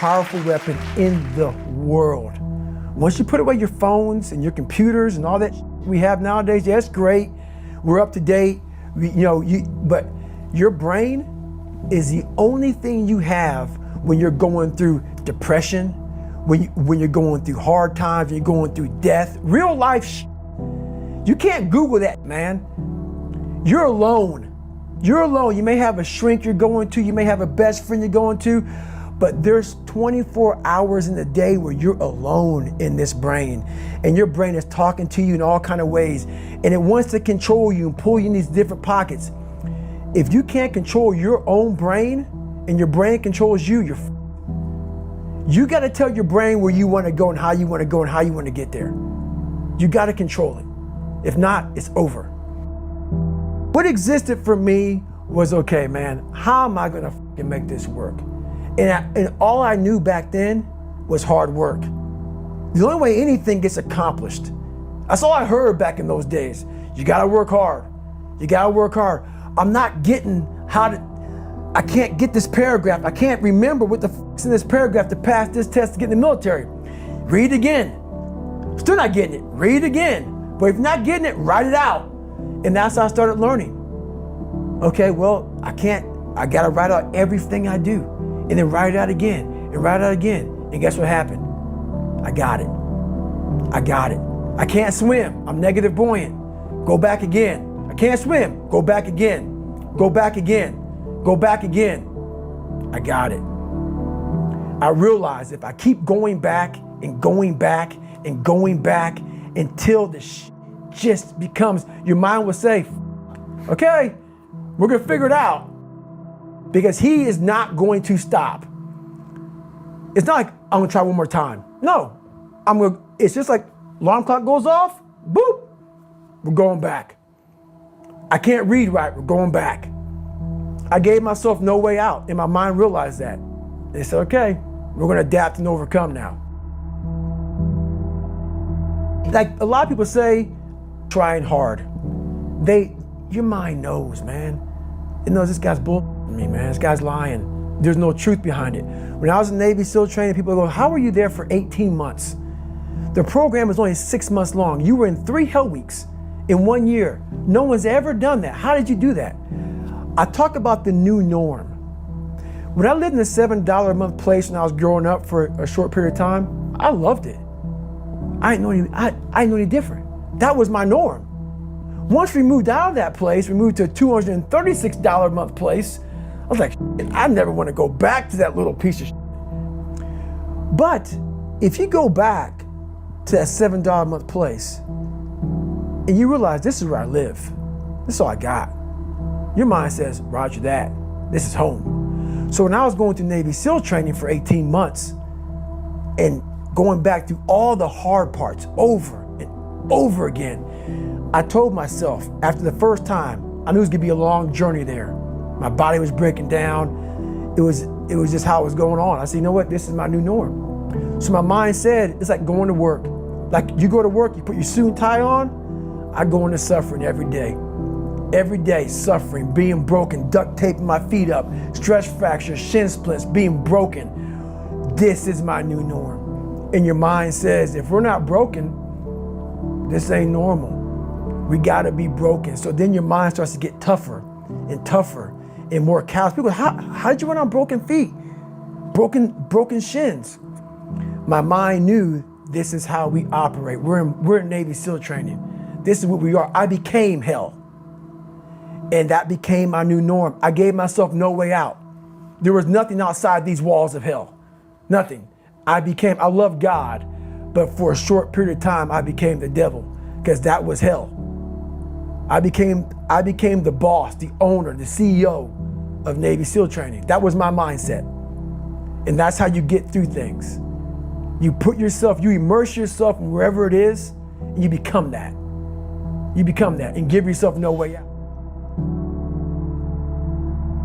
powerful weapon in the world. Once you put away your phones and your computers and all that we have nowadays, yeah, it's great. We're up to date. But your brain is the only thing you have when you're going through depression, when you're going through hard times, when you're going through death, real life. You can't Google that, man. You're alone. You're alone. You may have a shrink you're going to, you may have a best friend you're going to, but there's 24 hours in the day where you're alone in this brain, and your brain is talking to you in all kinds of ways, and it wants to control you and pull you in these different pockets. If you can't control your own brain and your brain controls you, you got to tell your brain where you want to go and how you want to go and how you want to get there. You got to control it. If not, it's over. What existed for me was, okay, man, how am I gonna make this work? And all I knew back then was hard work. The only way anything gets accomplished. That's all I heard back in those days. You gotta work hard. You gotta work hard. I'm not getting I can't get this paragraph. I can't remember what the is in this paragraph to pass this test to get in the military. Read it again. Still not getting it. Read it again. But if you're not getting it, write it out. And that's how I started learning. Okay, well, I gotta write out everything I do. And then write it out again, and write it out again. And guess what happened? I got it. I got it. I can't swim, I'm negative buoyant. Go back again. I can't swim, go back again. Go back again, go back again. I got it. I realized if I keep going back and going back and going back until the just becomes, your mind will say, okay, we're gonna figure it out, because he is not going to stop. It's not like I'm gonna try one more time. No, it's just like alarm clock goes off, boop, we're going back. I can't read right, we're going back. I gave myself no way out, and my mind realized that. They said, okay, we're gonna adapt and overcome now. Like a lot of people say, trying hard. Your mind knows, man. It knows this guy's bullshitting me, man. This guy's lying. There's no truth behind it. When I was in Navy SEAL training, people go, how were you there for 18 months? The program was only 6 months long. You were in 3 hell weeks in 1 year. No one's ever done that. How did you do that? I talk about the new norm. When I lived in a $7 a month place when I was growing up for a short period of time, I loved it. I didn't know any different. That was my norm. Once we moved out of that place, we moved to a $236 a month place. I was like, I never want to go back to that little piece of shit. But if you go back to that $7 a month place and you realize this is where I live, this is all I got, your mind says, roger that, this is home. So when I was going through Navy SEAL training for 18 months and going back through all the hard parts over and over again, I told myself after the first time, I knew it was gonna be a long journey there. My body was breaking down. It was just how it was going on. I said, you know what, this is my new norm. So my mind said, it's like going to work. Like you go to work, you put your suit and tie on, I go into suffering every day. Every day, suffering, being broken, duct taping my feet up, stress fractures, shin splints, being broken. This is my new norm. And your mind says, if we're not broken, this ain't normal. We gotta be broken. So then your mind starts to get tougher and tougher and more callous. People go, how did you run on broken feet? Broken shins. My mind knew this is how we operate. We're in Navy SEAL training. This is what we are. I became hell. And that became my new norm. I gave myself no way out. There was nothing outside these walls of hell. Nothing. I love God, but for a short period of time, I became the devil, because that was hell. I became the boss, the owner, the CEO of Navy SEAL training. That was my mindset. And that's how you get through things. You immerse yourself in wherever it is, and you become that. You become that and give yourself no way out.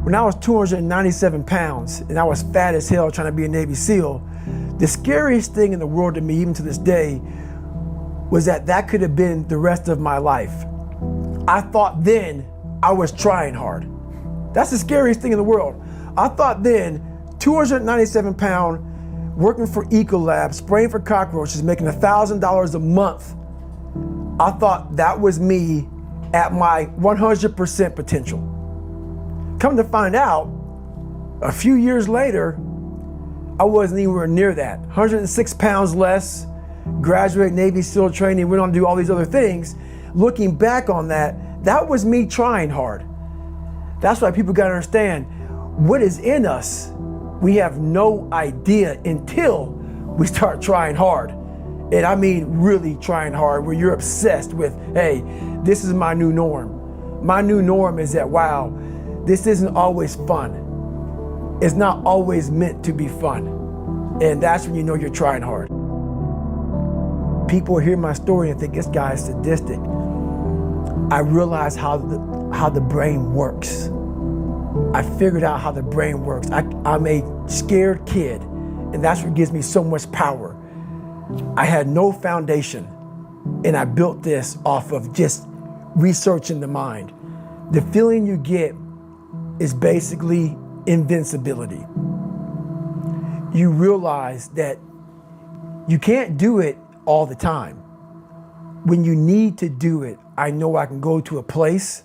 When I was 297 pounds and I was fat as hell trying to be a Navy SEAL, the scariest thing in the world to me, even to this day, was that could have been the rest of my life. I thought then I was trying hard. That's the scariest thing in the world. I thought then, 297 pound, working for Ecolab, spraying for cockroaches, making $1,000 a month. I thought that was me at my 100% potential. Come to find out, a few years later, I wasn't anywhere near that. 106 pounds less, graduate Navy SEAL training, went on to do all these other things. Looking back on that, that was me trying hard. That's why people gotta understand, what is in us, we have no idea until we start trying hard. And I mean really trying hard, where you're obsessed with, hey, this is my new norm. My new norm is that, wow, this isn't always fun. It's not always meant to be fun. And that's when you know you're trying hard. People hear my story and think this guy is sadistic. I realized how the brain works. I figured out how the brain works. I'm a scared kid, and that's what gives me so much power. I had no foundation, and I built this off of just researching the mind. The feeling you get is basically invincibility. You realize that you can't do it all the time. When you need to do it, I know I can go to a place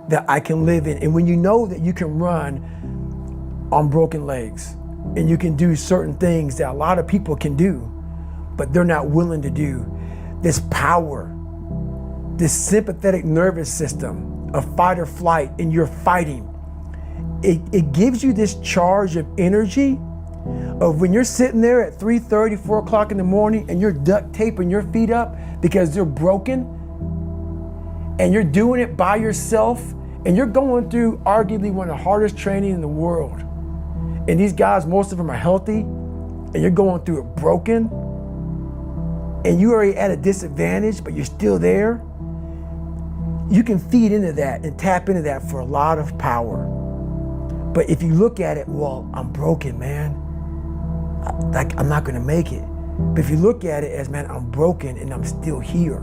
that I can live in. And when you know that you can run on broken legs and you can do certain things that a lot of people can do, but they're not willing to do, this power, this sympathetic nervous system of fight or flight, and you're fighting, it gives you this charge of energy of when you're sitting there at 3:30, 4 o'clock in the morning and you're duct taping your feet up because they're broken, and you're doing it by yourself, and you're going through arguably one of the hardest training in the world. And these guys, most of them are healthy, and you're going through it broken, and you're already at a disadvantage, but you're still there. You can feed into that and tap into that for a lot of power. But if you look at it, well, I'm broken, man. I'm not gonna make it. But if you look at it as, man, I'm broken and I'm still here,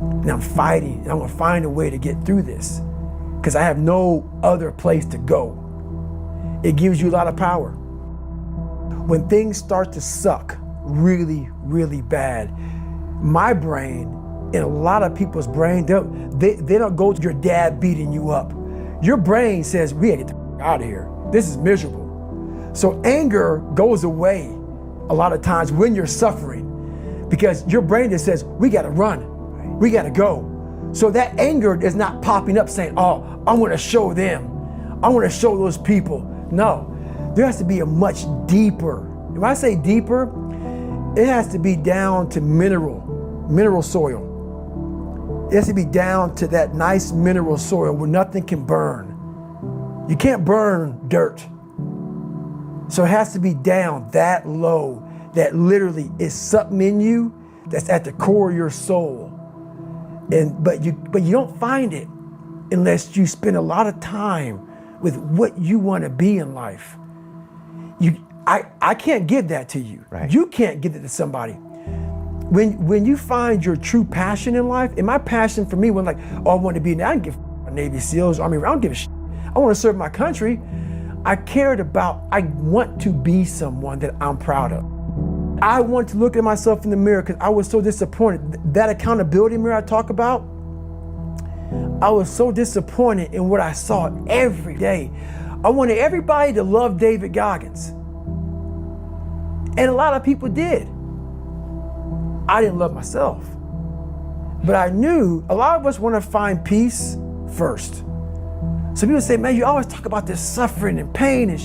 and I'm fighting, and I'm gonna find a way to get through this, because I have no other place to go. It gives you a lot of power. When things start to suck really, really bad, my brain and a lot of people's brain, they don't go to your dad beating you up. Your brain says, we gotta get the out of here. This is miserable. So anger goes away a lot of times when you're suffering, because your brain just says, we gotta run, we gotta go. So that anger is not popping up saying, oh, I wanna show them, I wanna show those people. No, there has to be a much deeper, when I say deeper, it has to be down to mineral soil. It has to be down to that nice mineral soil where nothing can burn. You can't burn dirt. So it has to be down that low, that literally is something in you that's at the core of your soul. But you don't find it unless you spend a lot of time with what you want to be in life. I can't give that to you. Right. You can't give it to somebody. When you find your true passion in life, and my passion for me was like, oh, I want to be, I don't give a Navy SEALs, Army, I don't give a shit. I want to serve my country. I want to be someone that I'm proud of. I want to look at myself in the mirror because I was so disappointed. That accountability mirror I talk about, I was so disappointed in what I saw every day. I wanted everybody to love David Goggins. And a lot of people did. I didn't love myself. But I knew a lot of us want to find peace first. So people say, man, you always talk about this suffering and pain and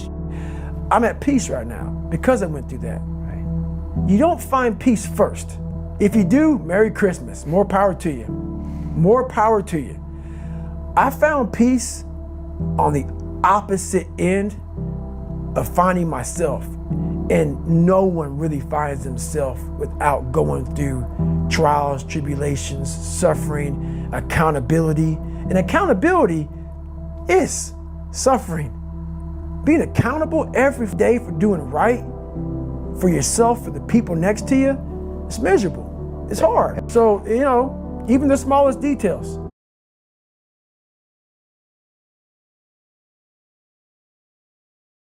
I'm at peace right now because I went through that. Right? You don't find peace first. If you do, Merry Christmas. More power to you. More power to you. I found peace on the opposite end of finding myself. And no one really finds themselves without going through trials, tribulations, suffering, accountability. And accountability is suffering. Being accountable every day for doing right for yourself, for the people next to you, it's miserable. It's hard. So, even the smallest details.